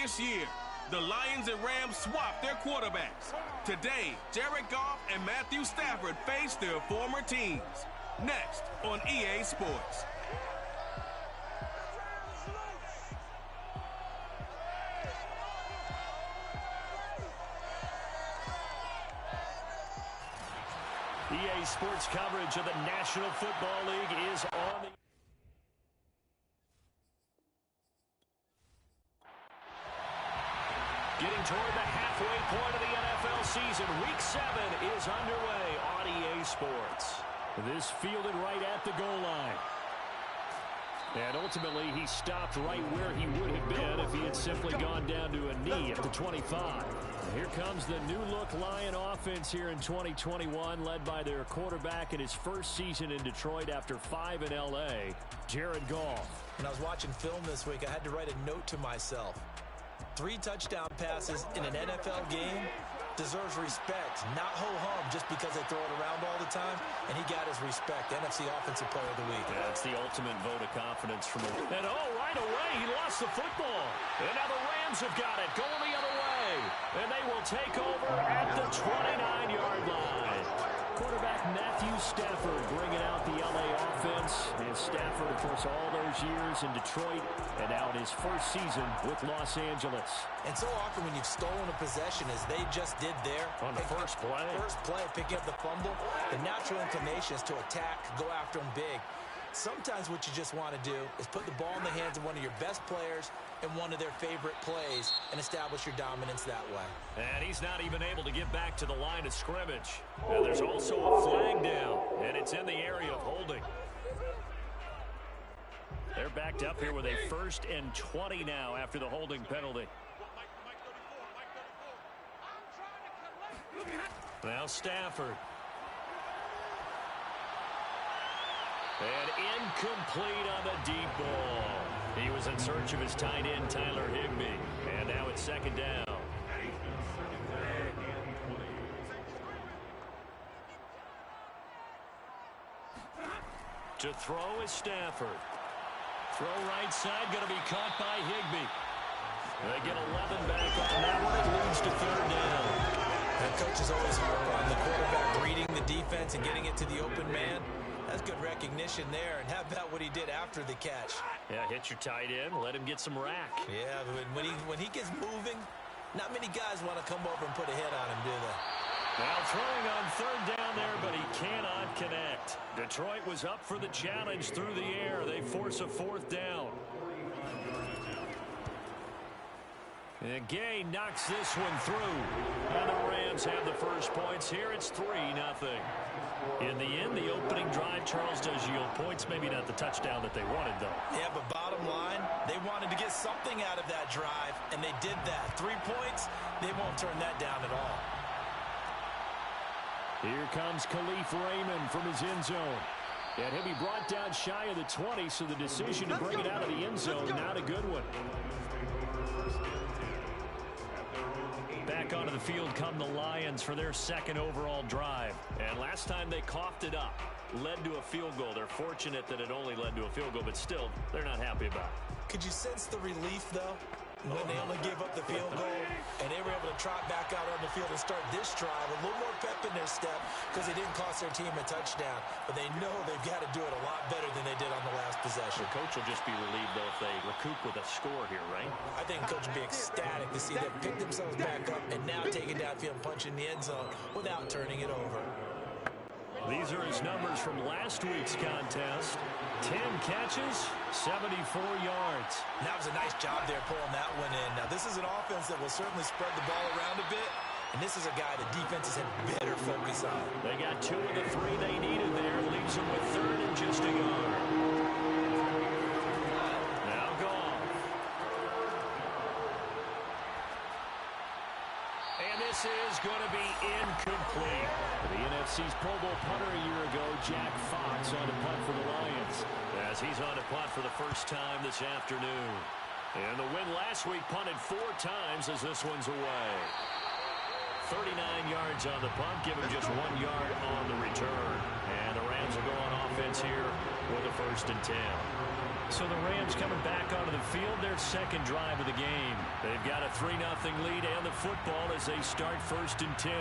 this year. The Lions and Rams swapped their quarterbacks. Today, Jared Goff and Matthew Stafford face their former teams. Next on EA Sports. EA Sports coverage of the National Football League is on the... Getting toward the halfway point of the NFL season. Week 7 is underway on EA Sports. This fielded right at the goal line. And ultimately, he stopped right where he would have been if he had simply gone down to a knee at the 25. And here comes the new-look Lion offense here in 2021, led by their quarterback in his first season in Detroit after 5 in L.A., Jared Goff. When I was watching film this week, I had to write a note to myself. 3 touchdown passes in an NFL game deserves respect, not ho-hum just because they throw it around all the time, and he got his respect. NFC Offensive Player of the Week. Yeah, it's the ultimate vote of confidence from him. And right away, he lost the football. And now the Rams have got it, going the other way. And they will take over at the 29-yard line. Quarterback Matthew Stafford bringing out the L.A. offense. And Stafford, of course, all those years in Detroit, and now in his first season with Los Angeles. And so often when you've stolen a possession, as they just did there. On the first play, picking up the fumble, the natural inclination is to attack, go after them big. Sometimes what you just want to do is put the ball in the hands of one of your best players and one of their favorite plays and establish your dominance that way. And he's not even able to get back to the line of scrimmage. And there's also a flag down, and it's in the area of holding. They're backed up here with a 1st and 20 now after the holding penalty. Now Stafford. And incomplete on the deep ball. He was in search of his tight end, Tyler Higbee. And now it's 2nd down. To throw is Stafford. Throw right side, going to be caught by Higbee. They get 11 back on that one. It leads to 3rd down. That coach is always hard on the quarterback reading the defense and getting it to the open man. That's good recognition there. And how about what he did after the catch? Yeah, hit your tight end, let him get some rack. Yeah, when he gets moving, not many guys want to come over and put a hit on him, do they? Now throwing on 3rd down there, but he cannot connect. Detroit was up for the challenge through the air. They force a 4th down. And Gay knocks this one through. And the Rams have the first points here. It's 3-0. In the end, the opening drive, Charles, does yield points. Maybe not the touchdown that they wanted, though. Yeah, but bottom line, they wanted to get something out of that drive, and they did that. 3 points, they won't turn that down at all. Here comes Khalif Raymond from his end zone. And he'll be brought down shy of the 20, so the decision to bring it out of the end zone, not a good one. Back onto the field come the Lions for their 2nd overall drive. And last time they coughed it up, led to a field goal. They're fortunate that it only led to a field goal, but still, they're not happy about it. Could you sense the relief, though, when they only gave up the field goal and they were able to trot back out on the field and start this drive, a little more pep in their step because they didn't cost their team a touchdown, but they know they've got to do it a lot better than they did on the last possession. The coach will just be relieved, though, if they recoup with a score here, right? I think the coach will be ecstatic to see them pick themselves back up and now take it downfield and punch in the end zone without turning it over. These are his numbers from last week's contest. 10 catches, 74 yards. That was a nice job there pulling that one in. Now, this is an offense that will certainly spread the ball around a bit, and this is a guy that defenses had better focus on. They got 2 of the 3 they needed there. Leaves them with 3rd and just a yard. Now Goff. And this is going to be incomplete. The NFC's Pro Bowl punter a year ago, Jack Fox, on a punt for the Lions, as he's on a punt for the first time this afternoon. And the win last week punted 4 times as this one's away. 39 yards on the punt, give him just 1 yard on the return. And the Rams will go on offense here with a 1st and 10. So the Rams coming back onto the field, their second drive of the game. They've got a 3-0 lead and the football as they start 1st and 10.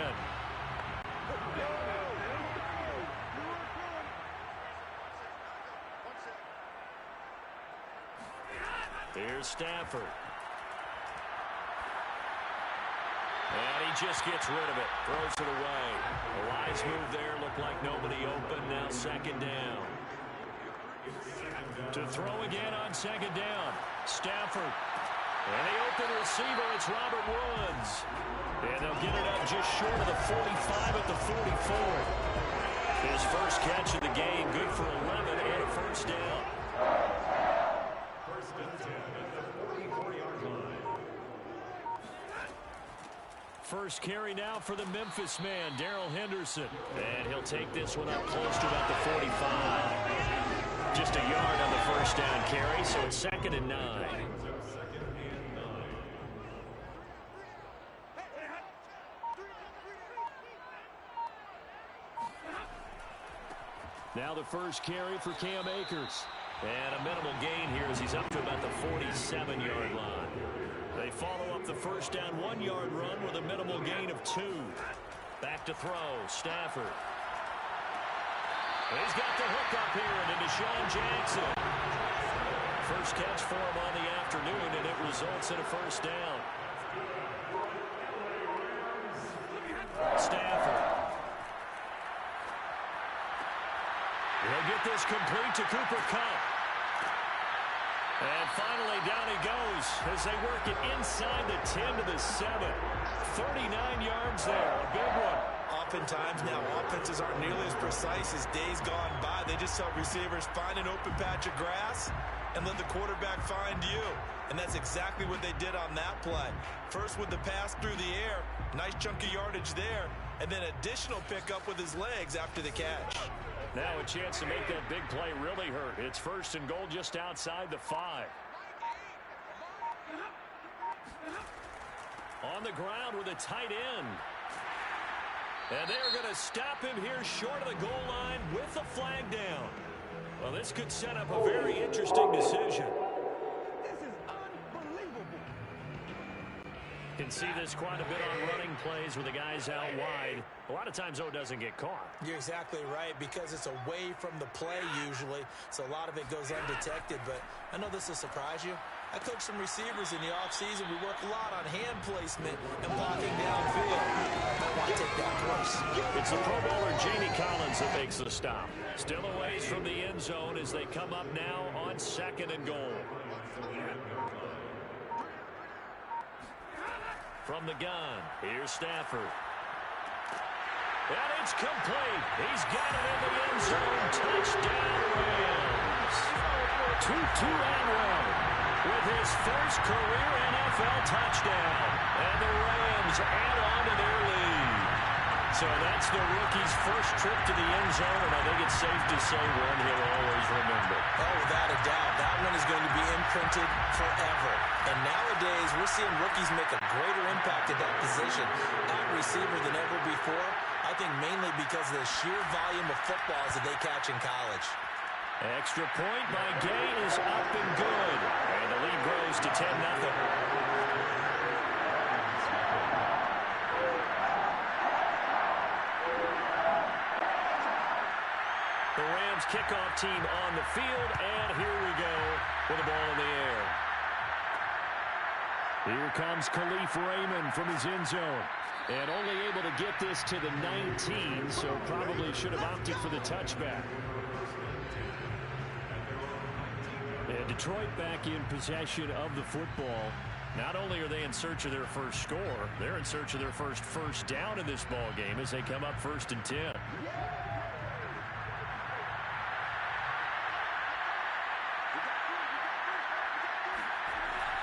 Here's Stafford. And he just gets rid of it. Throws it away. A wise move there. Looked like nobody open. Now 2nd down. To throw again on 2nd down. Stafford. And the open receiver, it's Robert Woods. And they'll get it up just short of the 45 at the 44. His first catch of the game. Good for 11 and a 1st down. First carry now for the Memphis man, Darrell Henderson. And he'll take this one up close to about the 45. Just a yard on the 1st down carry, so it's 2nd and 9. Now the first carry for Cam Akers. And a minimal gain here as he's up to about the 47-yard line. They follow up the 1st down 1-yard run with a minimal gain of 2. Back to throw, Stafford. He's got the hook up here into Deshaun Jackson. First catch for him on the afternoon, and it results in a 1st down. Stafford. He'll get this complete to Cooper Kupp. And finally, down he goes as they work it inside the 10 to the 7. 39 yards there, a big one. Oftentimes now, offenses aren't nearly as precise as days gone by. They just help receivers find an open patch of grass and let the quarterback find you. And that's exactly what they did on that play. First with the pass through the air, nice chunk of yardage there, and then additional pickup with his legs after the catch. Now a chance to make that big play really hurt. It's 1st and goal just outside the 5. On the ground with a tight end. And they're going to stop him here short of the goal line with the flag down. Well, this could set up a very interesting decision. Can see this quite a bit on running plays with the guys out wide. A lot of times, though, doesn't get caught. You're exactly right, because it's away from the play usually, so a lot of it goes undetected. But I know this will surprise you. I coach some receivers in the offseason. We work a lot on hand placement and blocking downfield. I want to take that course. It's the Pro Bowler Jamie Collins that makes the stop. Still a ways from the end zone as they come up now on 2nd and goal. From the gun, here's Stafford. And it's complete. He's got it in the end zone. Touchdown, Rams. Tutu Atwell with his first career NFL touchdown. And the Rams add on to their lead. So that's the rookie's first trip to the end zone, and I think it's safe to say one he'll always remember. Oh, without a doubt. That one is going to be imprinted forever. And nowadays, we're seeing rookies make a greater impact at that position at receiver than ever before. I think mainly because of the sheer volume of footballs that they catch in college. Extra point by Gay is up and good. And the lead grows to 10-0. The Rams kickoff team on the field, and here we go with the ball in the air. Here comes Khalif Raymond from his end zone. And only able to get this to the 19, so probably should have opted for the touchback. And Detroit back in possession of the football. Not only are they in search of their first score, they're in search of their first down in this ball game as they come up 1st and 10.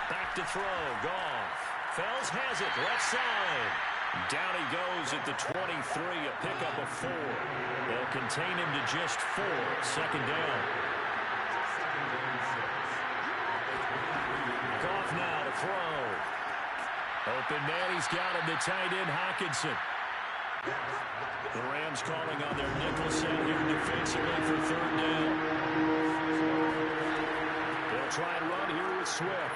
Back to throw, Goff. Fells has it, left side. Down he goes at the 23, a pickup of 4. They'll contain him to just 4, 2nd down. Goff now to throw. Open man, he's got him, the tight end, Hockenson. The Rams calling on their nickel set here defensively for third down. They'll try and run here with Swift.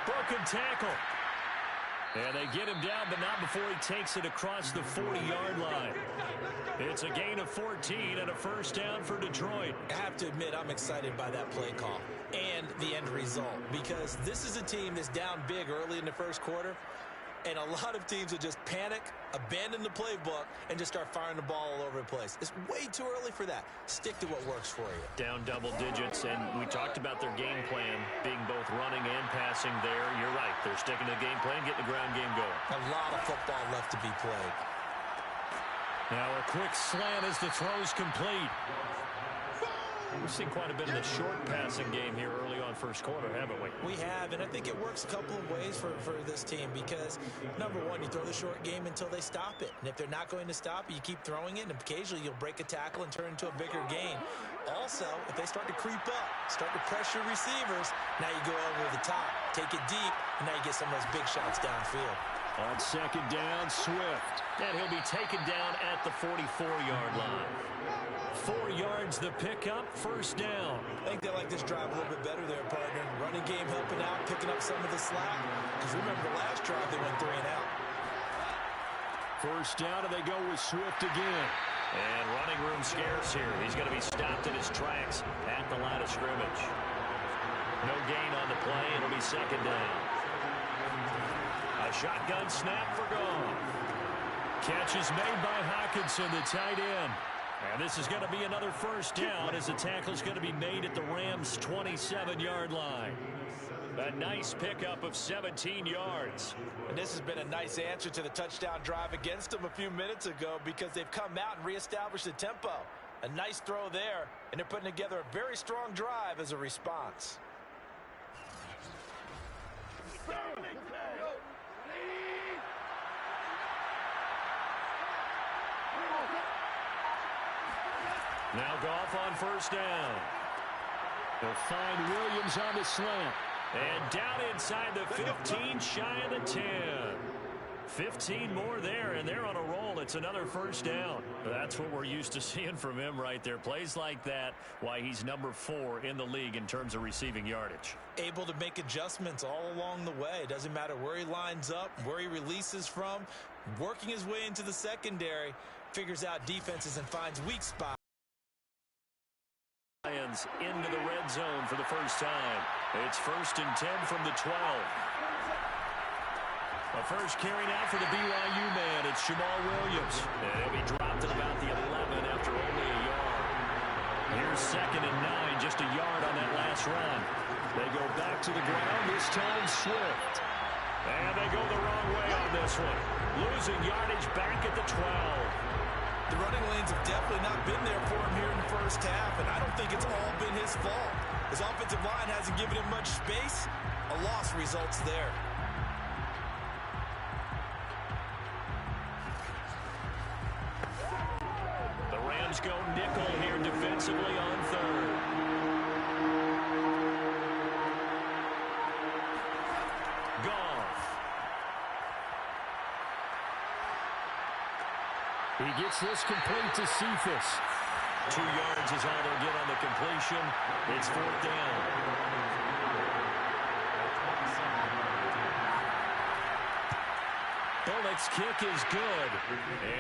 Broken tackle. And they get him down, but not before he takes it across the 40-yard line. It's a gain of 14 and a first down for Detroit. I have to admit, I'm excited by that play call and the end result, because this is a team that's down big early in the first quarter, and a lot of teams will just panic, abandon the playbook, and just start firing the ball all over the place. It's way too early for that. Stick to what works for you. Down double digits, and we talked about their game plan being both running and passing there. You're right. They're sticking to the game plan, getting the ground game going. A lot of football left to be played. Now a quick slant as the throw's complete. We've seen quite a bit of the short passing game here early on first quarter, haven't we? We have, and I think it works a couple of ways for this team because, number one, you throw the short game until they stop it. And if they're not going to stop it, you keep throwing it, and occasionally you'll break a tackle and turn into a bigger gain. Also, if they start to creep up, start to pressure receivers, now you go over the top, take it deep, and now you get some of those big shots downfield. On second down, Swift. And he'll be taken down at the 44-yard line. 4 yards the pickup, first down. I think they like this drive a little bit better there, partner. Running game helping out, picking up some of the slack. Because remember the last drive, they went 3 and out. First down, and they go with Swift again. And running room scarce here. He's going to be stopped in his tracks at the line of scrimmage. No gain on the play. It'll be second down. A shotgun snap for Goff. Catch is made by Hockenson, the tight end. And this is going to be another first down as the tackle's going to be made at the Rams' 27-yard line. A nice pickup of 17 yards. And this has been a nice answer to the touchdown drive against them a few minutes ago because they've come out and reestablished the tempo. A nice throw there, and they're putting together a very strong drive as a response. Now Goff on first down. They'll find Williams on the slant. And down inside the 15, shy of the 10. 15 more there, and they're on a roll. It's another first down. That's what we're used to seeing from him right there. Plays like that, why he's number 4 in the league in terms of receiving yardage. Able to make adjustments all along the way. Doesn't matter where he lines up, where he releases from. Working his way into the secondary, figures out defenses and finds weak spots. Lions into the red zone for the first time. It's 1st and 10 from the 12. The first carry now for the BYU man. It's Jamal Williams. And he'll be dropped at about the 11 after only a yard. Here's 2nd and 9, just a yard on that last run. They go back to the ground, this time Swift. And they go the wrong way on this one. Losing yardage back at the 12. The running lanes have definitely not been there for him here in the first half, and I don't think it's all been his fault. His offensive line hasn't given him much space. A loss results there. The Rams go nickel here defensively on 3rd. He gets this complete to Cephas. 2 yards is all they'll get on the completion. It's 4th down. Bullock's kick is good.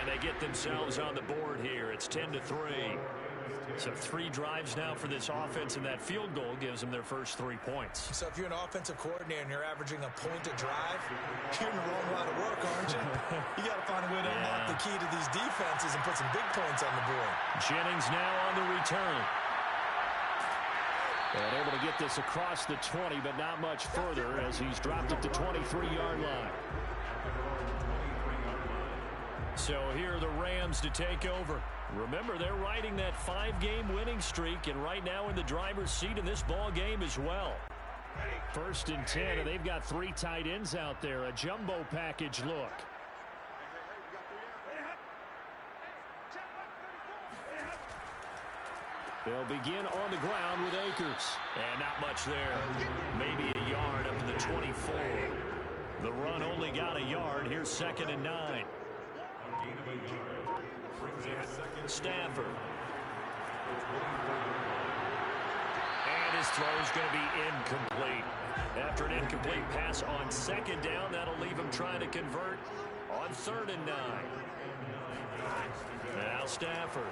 And they get themselves on the board here. It's 10-3. So 3 drives now for this offense, and that field goal gives them their first 3 points. So if you're an offensive coordinator and you're averaging a point a drive, you're in the wrong line of work, aren't you? You got to find a way to unlock the key to these defenses and put some big points on the board. Jennings now on the return. And able to get this across the 20, but not much further as he's dropped at the 23-yard line. So here are the Rams to take over. Remember, they're riding that 5-game winning streak, and right now in the driver's seat in this ball game as well. 1st and 10, and they've got 3 tight ends out there. A jumbo package look. They'll begin on the ground with Akers. And not much there. Maybe a yard up to the 24. The run only got a yard. Here's 2nd and 9. Stafford. And his throw is going to be incomplete. After an incomplete pass on 2nd down, that'll leave him trying to convert on 3rd and 9. Now Stafford.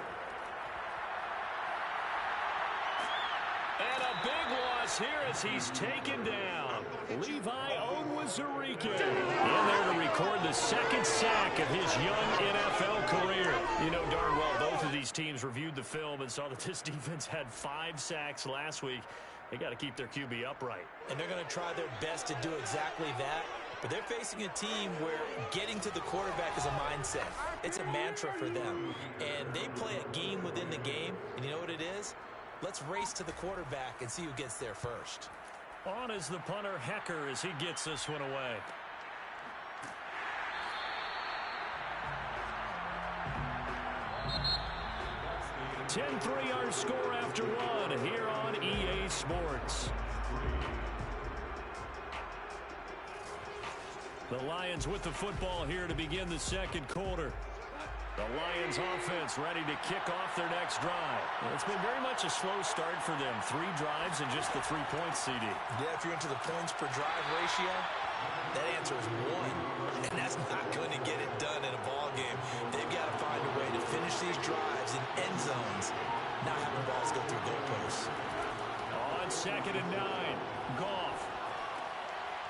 And a big loss here as he's taken down. Levi Onwuzurike in there to record the 2nd sack of his young NFL career. You know darn well both of these teams reviewed the film and saw that this defense had 5 sacks last week. They got to keep their QB upright. And they're going to try their best to do exactly that. But they're facing a team where getting to the quarterback is a mindset. It's a mantra for them. And they play a game within the game. And you know what it is? Let's race to the quarterback and see who gets there first. On is the punter, Hecker, as he gets this one away. $10-3 our score after one here on EA Sports. The Lions with the football here to begin the 2nd quarter. The Lions offense ready to kick off their next drive. It's been very much a slow start for them. 3 drives and just the 3 points, CD. Yeah, if you're into the points per drive ratio, that answer is 1. And that's not going to get it done in a ball game. They've got to find a way to finish these drives in end zones, not having balls go through goalposts. On 2nd and 9, Goff.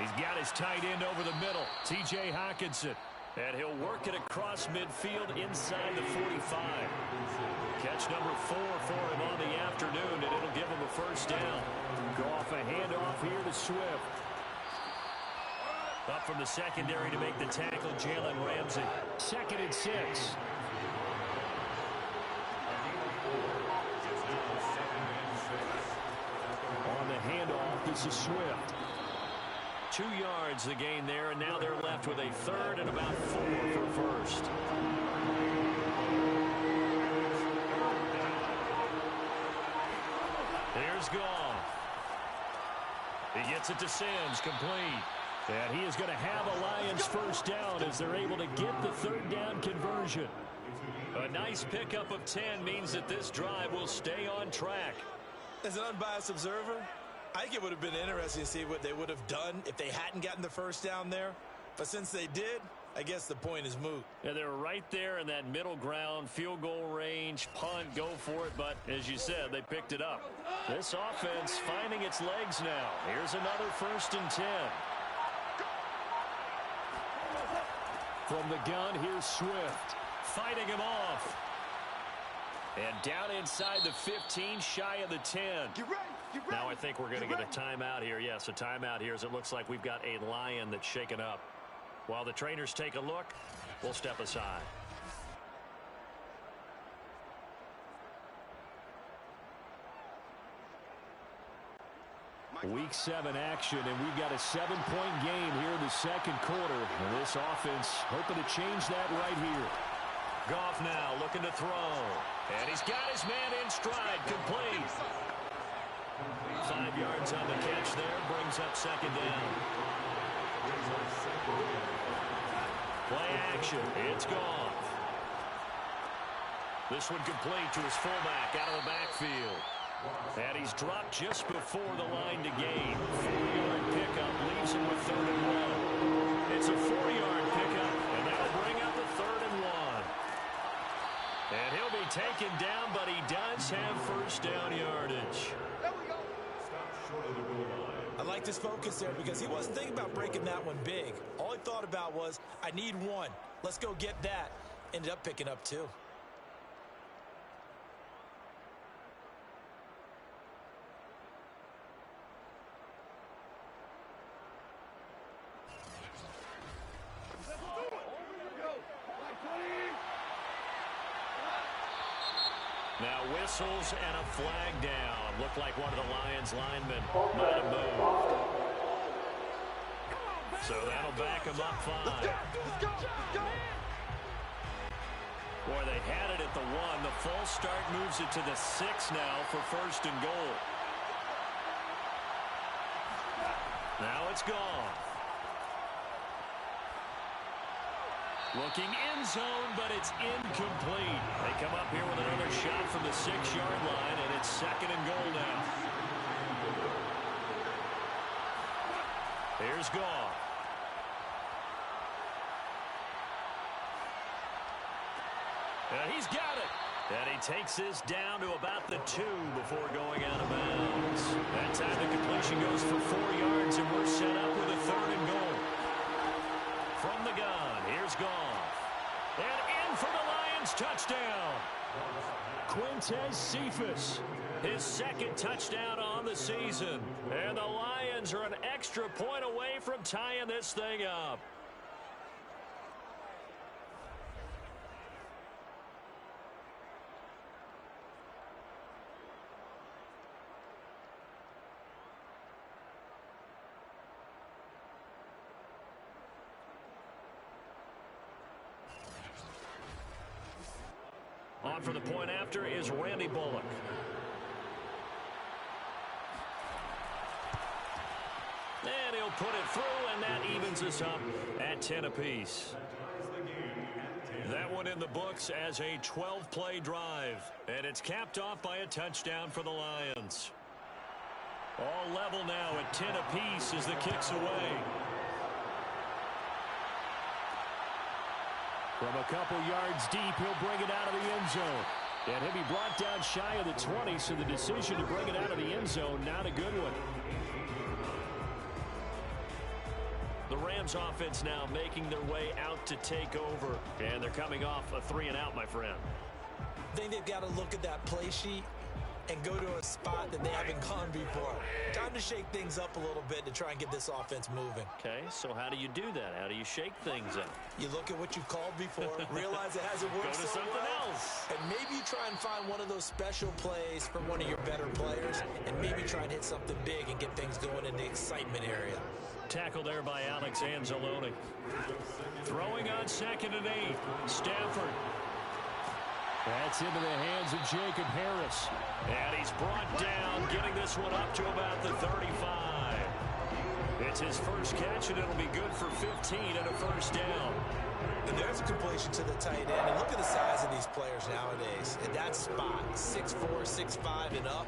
He's got his tight end over the middle, T.J. Hockenson. And he'll work it across midfield inside the 45. Catch number 4 for him on the afternoon, and it'll give him a 1st down. Goff, a handoff here to Swift. Up from the secondary to make the tackle, Jalen Ramsey. 2nd and 6. On the handoff, this is Swift. 2 yards the gain there, and now they're left with a 3rd and about 4 for 1st. Here's Goff. He gets it to Sims, complete. And he is going to have a Lions 1st down as they're able to get the 3rd down conversion. A nice pickup of 10 means that this drive will stay on track. As an unbiased observer, I think it would have been interesting to see what they would have done if they hadn't gotten the 1st down there. But since they did, I guess the point is moot. Yeah, they're right there in that middle ground, field goal range, punt, go for it. But as you said, they picked it up. This offense finding its legs now. Here's another 1st and 10. From the gun, here's Swift. Fighting him off. And down inside the 15, shy of the 10. Now I think we're going to get a timeout here. Yes, a timeout here as it looks like we've got a Lion that's shaken up. While the trainers take a look, we'll step aside. Week 7 action, and we've got a 7-point game here in the 2nd quarter. And this offense hoping to change that right here. Goff now looking to throw. And he's got his man in stride, complete. 5 yards on the catch there, brings up 2nd down. Play action, it's Goff. This one complete to his fullback out of the backfield. And he's dropped just before the line to gain. 4-yard pickup leaves him with 3rd and 1. It's a 4-yard pickup, and that'll bring up the 3rd and 1. And he'll be taken down, but he does have 1st down yardage. I like his focus there because he wasn't thinking about breaking that one big. All he thought about was, I need 1. Let's go get that. Ended up picking up 2. Now whistles and a flag down. Looked like one of the Lions linemen might have moved. So that'll back him up 5. Boy, they had it at the 1. The false start moves it to the 6 now for 1st and goal. Now it's gone. Looking end zone, but it's incomplete. They come up here with another shot from the 6-yard line, and it's 2nd and goal now. Here's Goff. And he's got it. And he takes this down to about the 2 before going out of bounds. That time the completion goes for 4 yards, and we're set up with a 3rd and goal. From the gun, here's Goff. And in for the Lions, touchdown. Quintez Cephus, his 2nd touchdown on the season. And the Lions are an extra point away from tying this thing up. On for the point after is Randy Bullock. And he'll put it through, and that evens us up at 10 apiece. That one in the books as a 12-play drive, and it's capped off by a touchdown for the Lions. All level now at 10 apiece as the kick's away. From a couple yards deep, he'll bring it out of the end zone. And he'll be brought down shy of the 20, so the decision to bring it out of the end zone, not a good one. The Rams offense now making their way out to take over. And they're coming off a 3-and-out, my friend. I think they've got to look at that play sheet and go to a spot that they haven't gone before. Time to shake things up a little bit to try and get this offense moving. Okay, so how do you do that? How do you shake things up? You look at what you've called before, realize it hasn't worked Go to so something well, else. and maybe you try and find one of those special plays from one of your better players, and maybe try and hit something big and get things going in the excitement area. Tackle there by Alex Anzalone. Throwing on 2nd and 8. Stafford. That's into the hands of Jacob Harris. And he's brought down, getting this one up to about the 35. It's his first catch, and it'll be good for 15 and a first down. And there's a completion to the tight end. And look at the size of these players nowadays. In that spot, 6'4", 6'5", and up.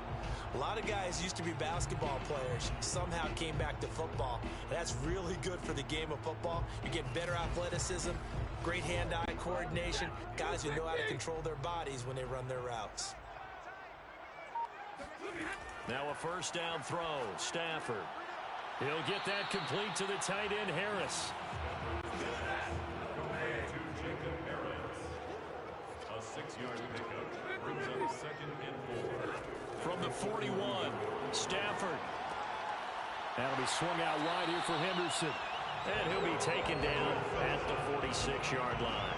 A lot of guys used to be basketball players, somehow came back to football. And that's really good for the game of football. You get better athleticism, great hand-eye coordination, guys who know how to control their bodies when they run their routes. Now a first down throw, Stafford. He'll get that complete to the tight end, Harris. A 6-yard pickup brings up 2nd and 4. From the 41, Stafford. That'll be swung out wide here for Henderson. And he'll be taken down at the 46-yard line.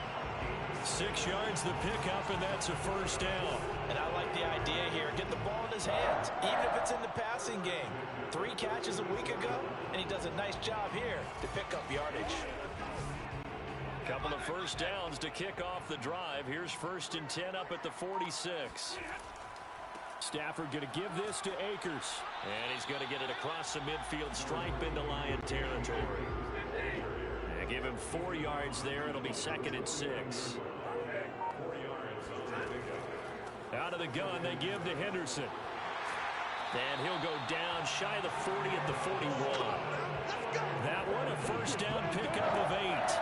6 yards the pickup, and that's a first down. And I like the idea here. Get the ball in his hands, even if it's in the passing game. 3 catches a week ago, and he does a nice job here to pick up yardage. Couple of first downs to kick off the drive. Here's 1st and 10 up at the 46. Stafford going to give this to Akers. And he's going to get it across the midfield stripe into Lion territory. And give him 4 yards there. It'll be 2nd and 6. Out of the gun, they give to Henderson. And he'll go down shy of the 40 at the 41. That one a first down pickup of 8.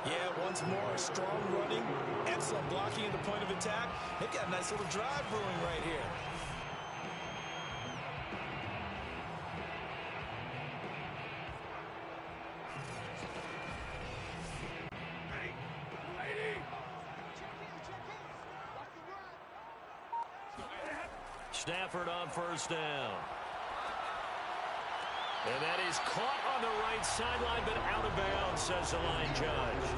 Yeah, once more, strong running, excellent blocking at the point of attack. They've got a nice little drive brewing right here. Stafford on first down. And that is caught on the right sideline, but out of bounds, says the line judge.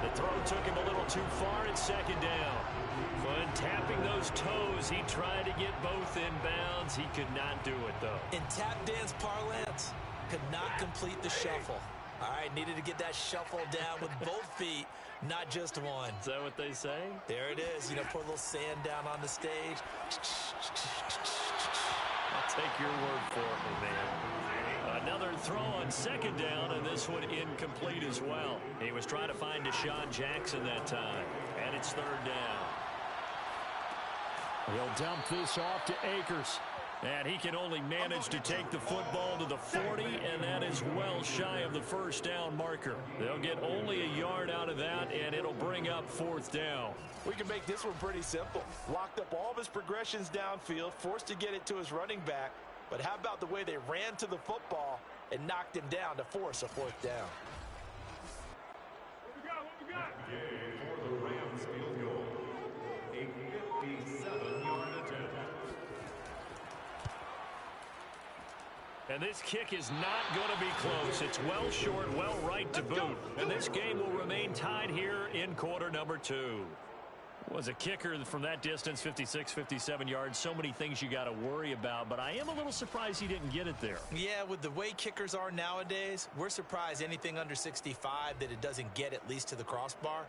The throw took him a little too far at 2nd down. When tapping those toes, he tried to get both in bounds. He could not do it, though. In tap dance parlance, could not complete the shuffle. All right, needed to get that shuffle down with both feet, not just one. Is that what they say? There it is. You know, put a little sand down on the stage. I'll take your word for it, man. Another throw on second down, and this one incomplete as well. He was trying to find Deshaun Jackson that time, and it's third down. He'll dump this off to Akers. And he can only manage to take the football to the 40, and that is well shy of the first down marker. They'll get only a yard out of that, and it'll bring up fourth down. We can make this one pretty simple. Locked up all of his progressions downfield, forced to get it to his running back. But how about the way they ran to the football and knocked him down to force a fourth down? What we got? For the Rams field goal. A 57-yard attempt. And this kick is not going to be close. It's well short, well right to boot. And this game will remain tied here in quarter number 2. Was a kicker from that distance, 56, 57 yards. So many things you got to worry about, but I am a little surprised he didn't get it there. Yeah, with the way kickers are nowadays, we're surprised anything under 65 that it doesn't get at least to the crossbar.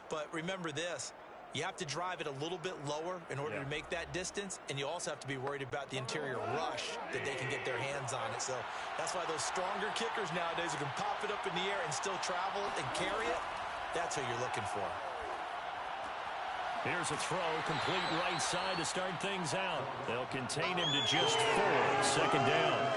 But remember this. You have to drive it a little bit lower in order to make that distance, and you also have to be worried about the interior rush that they can get their hands on it. So that's why those stronger kickers nowadays who can pop it up in the air and still travel and carry it, that's who you're looking for. Here's a throw, complete right side to start things out. They'll contain him to just 4, second down.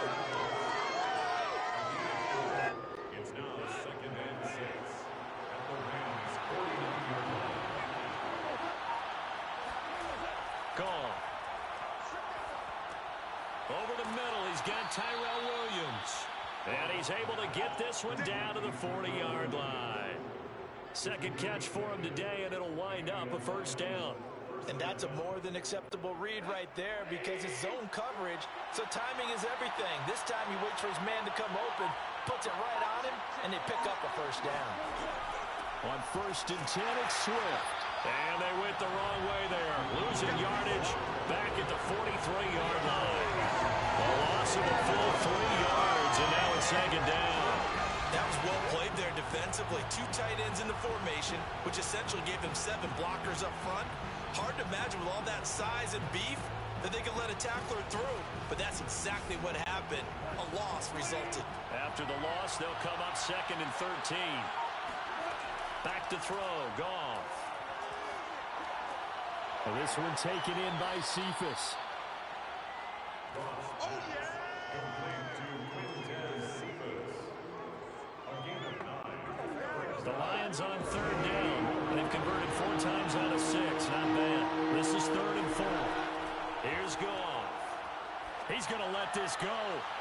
It's now 2nd and 6 at the Rams 49-yard line. Gone. Over the middle, he's got Tyrell Williams. And he's able to get this one down to the 40-yard line. Second catch for him today, and it'll wind up a first down. And that's a more than acceptable read right there because it's zone coverage, so timing is everything. This time he waits for his man to come open, puts it right on him, and they pick up a first down. On 1st and 10, it's Swift. And they went the wrong way there. Losing yardage back at the 43-yard line. A loss of a full 3 yards, and now it's second down. That was well played there defensively. 2 tight ends in the formation, which essentially gave them 7 blockers up front. Hard to imagine with all that size and beef that they could let a tackler through. But that's exactly what happened. A loss resulted. After the loss, they'll come up 2nd and 13. Back to throw. Goff. And this one taken in by Cephas. Oh, yeah! Complete to Quintez Cephas. A gain of 9. The Lions on 3rd down. They've converted 4 times out of 6. Not bad. This is 3rd and 4. Here's Goff. He's going to let this go.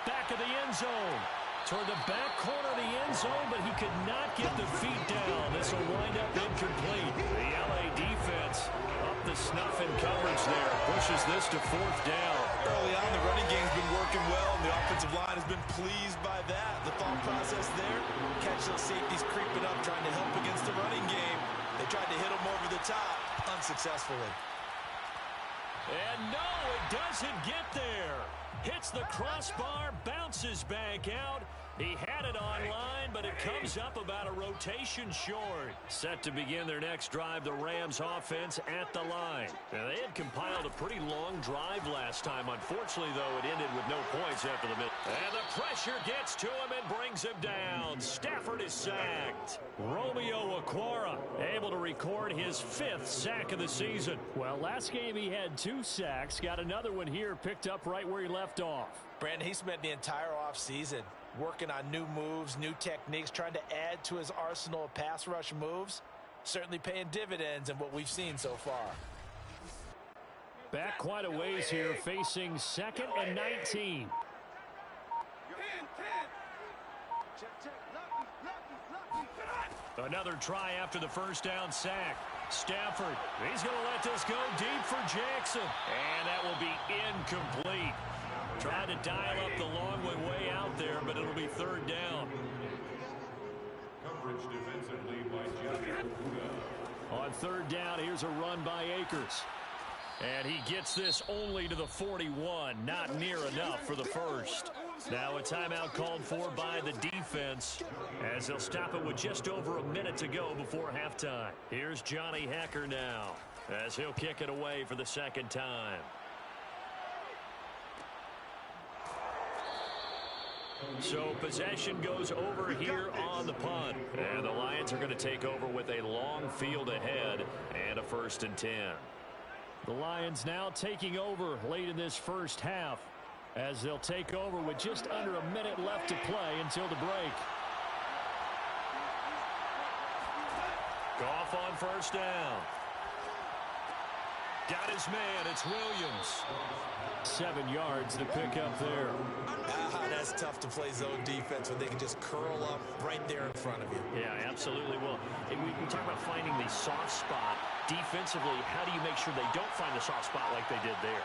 Back of the end zone. Toward the back corner of the end zone, but he could not get the feet down. This will wind up incomplete. The LA defense up the snuff in coverage there. Pushes this to 4th down. Early on, the running game's been working well, and the offensive line has been pleased by that. The thought process there, catch those safeties creeping up, trying to help against the running game. They tried to hit them over the top, unsuccessfully. And no, it doesn't get there. Hits the crossbar, bounces back out. He had it online, but it comes up about a rotation short. Set to begin their next drive, the Rams offense at the line. Now, they had compiled a pretty long drive last time. Unfortunately, though, it ended with no points after the mid. And the pressure gets to him and brings him down. Stafford is sacked. Romeo Okwara able to record his 5th sack of the season. Well, last game he had 2 sacks. Got another one here, picked up right where he left off. Brandon, he spent the entire offseason working on new moves, new techniques, trying to add to his arsenal of pass rush moves. Certainly paying dividends in what we've seen so far. Back quite a ways here, facing 2nd and 19. Another try after the first down sack. Stafford, he's going to let this go deep for Jackson. And that will be incomplete. Tried to dial up the long one way out there, but it'll be 3rd down. Coverage defensively by Jeffrey Okudah. On 3rd down, here's a run by Akers. And he gets this only to the 41. Not near enough for the first. Now a timeout called for by the defense as they'll stop it with just over a minute to go before halftime. Here's Johnny Hekker now as he'll kick it away for the 2nd time. So possession goes over here on the punt. And the Lions are going to take over with a long field ahead and a 1st and 10. The Lions now taking over late in this first half as they'll take over with just under a minute left to play until the break. Goff on 1st down. Got his man. It's Williams. 7 yards to pick up there. That's tough to play zone defense when they can just curl up right there in front of you. Yeah, absolutely. Well, we talk about finding the soft spot defensively. How do you make sure they don't find the soft spot like they did there?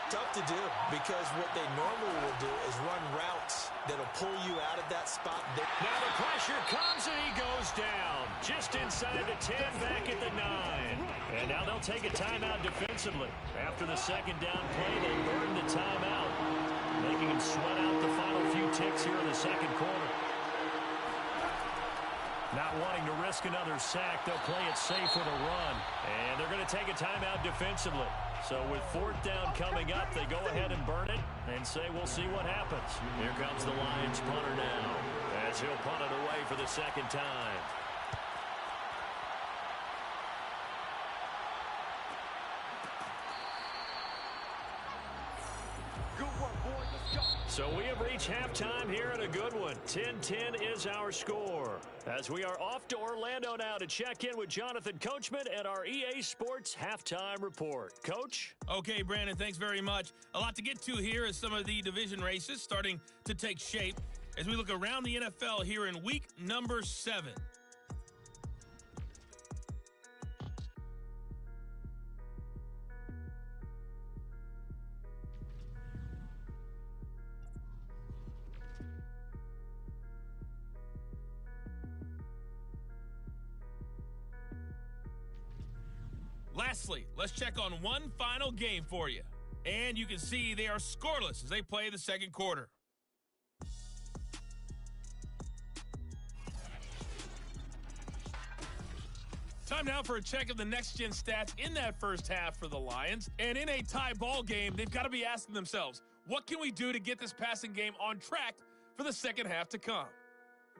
Tough to do, because what they normally will do is run routes that'll pull you out of that spot. Now the pressure comes and he goes down. Just inside the 10, back at the 9. And now they'll take a timeout defensively. After the 2nd down play, they burn the timeout, making them sweat out the final few ticks here in the 2nd quarter. Not wanting to risk another sack, they'll play it safe with a run. And they're going to take a timeout defensively. So with 4th down coming up, they go ahead and burn it and say, we'll see what happens. Here comes the Lions punter now, as he'll punt it away for the 2nd time. So we have reached halftime here in a good one. 10-10 is our score. As we are off to Orlando now to check in with Jonathan Coachman and our EA Sports Halftime Report. Coach? Okay, Brandon, thanks very much. A lot to get to here as some of the division races starting to take shape as we look around the NFL here in week number 7. Lastly, let's check on one final game for you. And you can see they are scoreless as they play the 2nd quarter. Time now for a check of the next-gen stats in that first half for the Lions. And in a tie ball game, they've got to be asking themselves, what can we do to get this passing game on track for the 2nd half to come?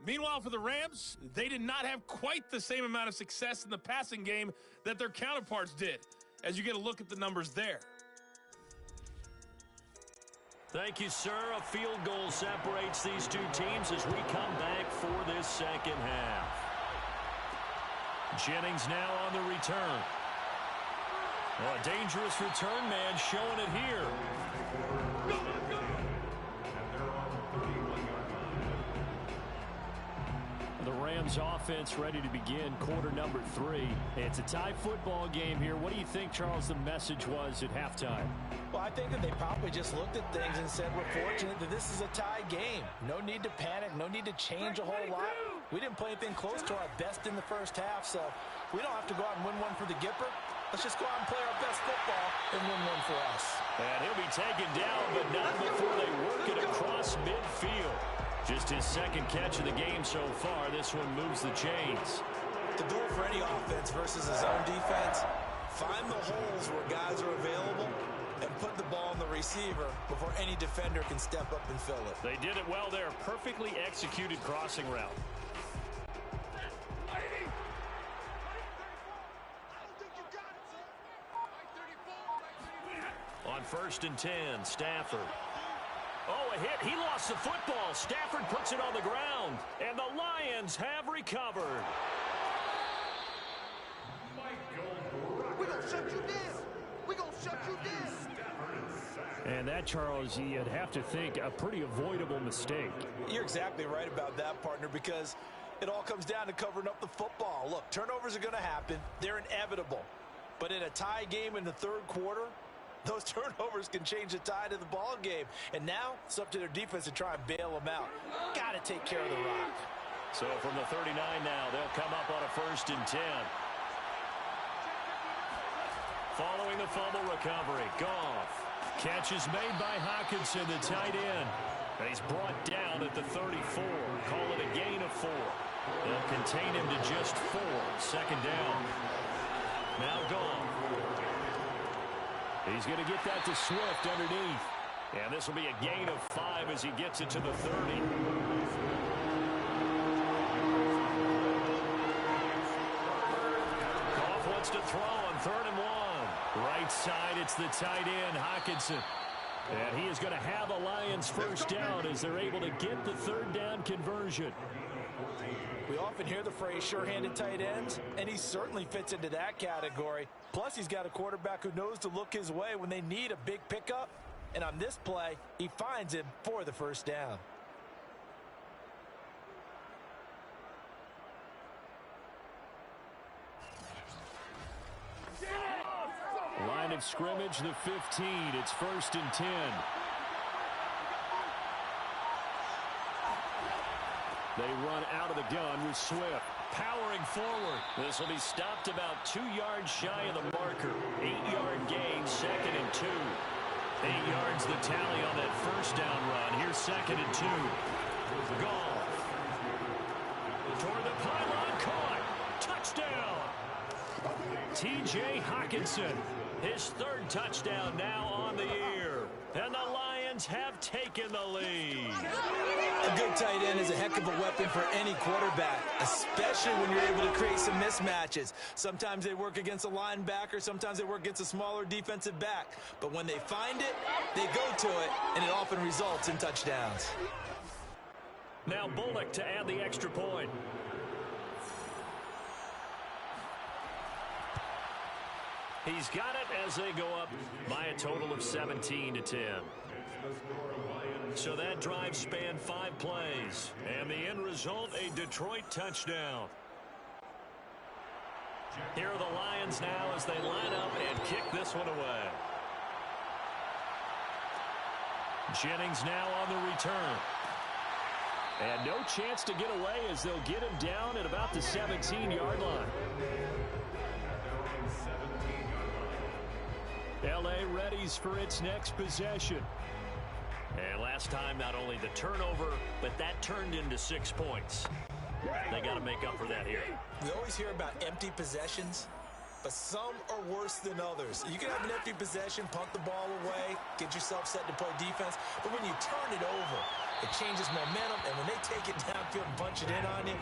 Meanwhile, for the Rams, they did not have quite the same amount of success in the passing game that their counterparts did, as you get a look at the numbers there. Thank you, sir. A field goal separates these two teams as we come back for this 2nd half. Jennings now on the return. Well, a dangerous return man showing it here. The Rams offense ready to begin quarter number 3. It's a tie football game here. What do you think, Charles, the message was at halftime? Well, I think that they probably just looked at things and said, we're fortunate that this is a tie game. No need to panic. No need to change a whole lot. We didn't play anything close to our best in the first half, so we don't have to go out and win one for the Gipper. Let's just go out and play our best football and win one for us. And he'll be taken down, but not before they work it across midfield. Just his 2nd catch of the game so far. This one moves the chains. The goal for any offense versus his own defense, find the holes where guys are available and put the ball in the receiver before any defender can step up and fill it. They did it well there. Perfectly executed crossing route. On 1st and 10, Stafford. Oh, a hit. He lost the football. Stafford puts it on the ground. And the Lions have recovered. We're going to shut you down. We're going to shut you down. And that, Charles, you'd have to think a pretty avoidable mistake. You're exactly right about that, partner, because it all comes down to covering up the football. Look, turnovers are going to happen. They're inevitable. But in a tie game in the 3rd quarter, those turnovers can change the tide of the ball game. And now it's up to their defense to try and bail them out. Got to take care of the rock. So from the 39 now, they'll come up on a 1st and 10. Following the fumble recovery, Goff. Catch is made by Hockenson, the tight end. And he's brought down at the 34. Call it a gain of 4. They'll contain him to just 4. 2nd down. Now Goff. He's going to get that to Swift underneath. And this will be a gain of 5 as he gets it to the 30. Goff wants to throw on 3rd and 1. Right side, it's the tight end, Hockenson. And he is going to have a Lions first down as they're able to get the 3rd down conversion. We often hear the phrase sure-handed tight ends, and he certainly fits into that category. Plus, he's got a quarterback who knows to look his way when they need a big pickup. And on this play, he finds him for the first down. Line of scrimmage, the 15. It's 1st and 10. They run out of the gun with Swift. Powering forward. This will be stopped about 2 yards shy of the marker. 8-yard gain, 2nd and 2. 8 yards the tally on that first down run. Here's 2nd and 2. Goff. Toward the pylon, caught. Touchdown. T.J. Hockenson. His 3rd touchdown now on the year. And the Lions have taken the lead. A good tight end is a heck of a weapon for any quarterback, especially when you're able to create some mismatches. Sometimes they work against a linebacker, sometimes they work against a smaller defensive back. But when they find it, they go to it, and it often results in touchdowns. Now Bullock to add the extra point. He's got it as they go up by a total of 17-10. So that drive spanned 5 plays. And the end result, a Detroit touchdown. Here are the Lions now as they line up and kick this one away. Jennings now on the return. And no chance to get away as they'll get him down at about the 17-yard line. L.A. readies for its next possession. And last time, not only the turnover, but that turned into 6 points. They got to make up for that here. We always hear about empty possessions, but some are worse than others. You can have an empty possession, punt the ball away, get yourself set to play defense, but when you turn it over, it changes momentum, and when they take it downfield and punch it in on you,